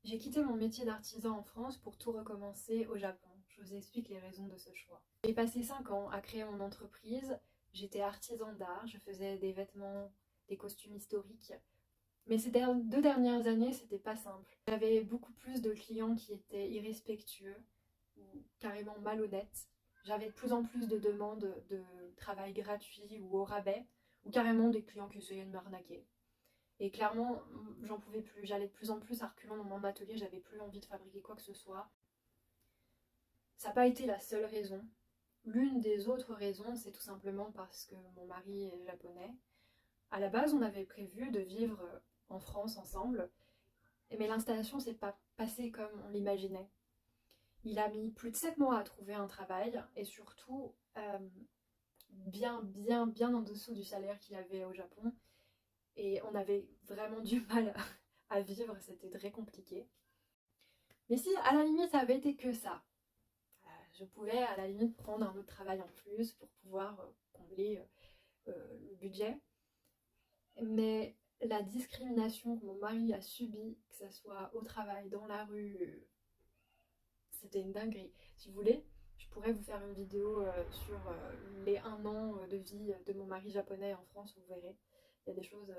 J'ai quitté mon métier d'artisan en France pour tout recommencer au Japon. Je vous explique les raisons de ce choix. J'ai passé 5 ans à créer mon entreprise. J'étais artisan d'art, je faisais des vêtements, des costumes historiques. Mais ces 2 dernières années, c'était pas simple. J'avais beaucoup plus de clients qui étaient irrespectueux ou carrément malhonnêtes. J'avais de plus en plus de demandes de travail gratuit ou au rabais, ou carrément des clients qui essayaient de m'arnaquer. Et clairement, j'en pouvais plus. J'allais de plus en plus à reculons dans mon atelier, j'avais plus envie de fabriquer quoi que ce soit. Ça n'a pas été la seule raison. L'une des autres raisons, c'est tout simplement parce que mon mari est japonais. À la base, on avait prévu de vivre en France ensemble, mais l'installation s'est pas passée comme on l'imaginait. Il a mis plus de 7 mois à trouver un travail et surtout bien en dessous du salaire qu'il avait au Japon. Et on avait vraiment du mal à vivre, c'était très compliqué. Mais si à la limite ça avait été que ça, je pouvais à la limite prendre un autre travail en plus pour pouvoir combler le budget. Mais la discrimination que mon mari a subie, que ce soit au travail, dans la rue, c'était une dinguerie. Si vous voulez, je pourrais vous faire une vidéo sur les 1 an de vie de mon mari japonais en France, vous verrez. Il y a des choses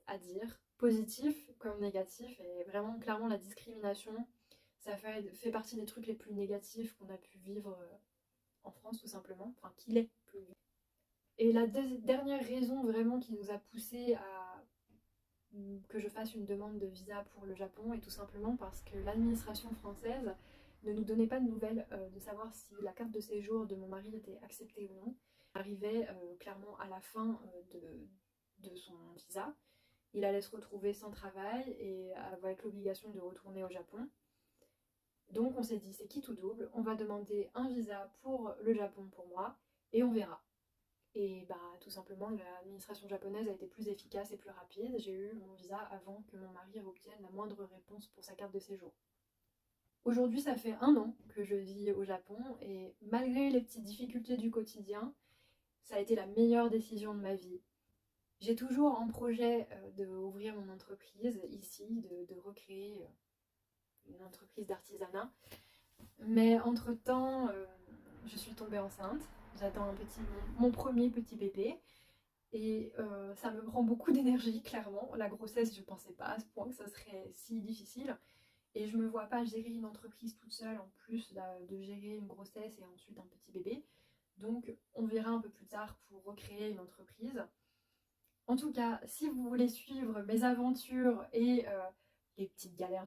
à dire, positifs comme négatifs, et vraiment clairement la discrimination, ça fait partie des trucs les plus négatifs qu'on a pu vivre en France tout simplement, enfin qu'il est plus. Et la dernière raison vraiment qui nous a poussé à que je fasse une demande de visa pour le Japon est tout simplement parce que l'administration française ne nous donnait pas de nouvelles de savoir si la carte de séjour de mon mari était acceptée ou non. Il arrivait clairement à la fin de son visa. Il allait se retrouver sans travail et avec l'obligation de retourner au Japon. Donc on s'est dit c'est quitte ou double, on va demander un visa pour le Japon pour moi et on verra. Et bah tout simplement l'administration japonaise a été plus efficace et plus rapide. J'ai eu mon visa avant que mon mari obtienne la moindre réponse pour sa carte de séjour. Aujourd'hui ça fait 1 an que je vis au Japon et malgré les petites difficultés du quotidien, ça a été la meilleure décision de ma vie. J'ai toujours en projet d'ouvrir mon entreprise ici, de recréer une entreprise d'artisanat. Mais entre-temps, je suis tombée enceinte. J'attends mon premier petit bébé. Et ça me prend beaucoup d'énergie, clairement. La grossesse, je pensais pas à ce point que ça serait si difficile. Et je me vois pas gérer une entreprise toute seule, en plus de gérer une grossesse et ensuite un petit bébé. Donc on verra un peu plus tard pour recréer une entreprise. En tout cas, si vous voulez suivre mes aventures et les petites galères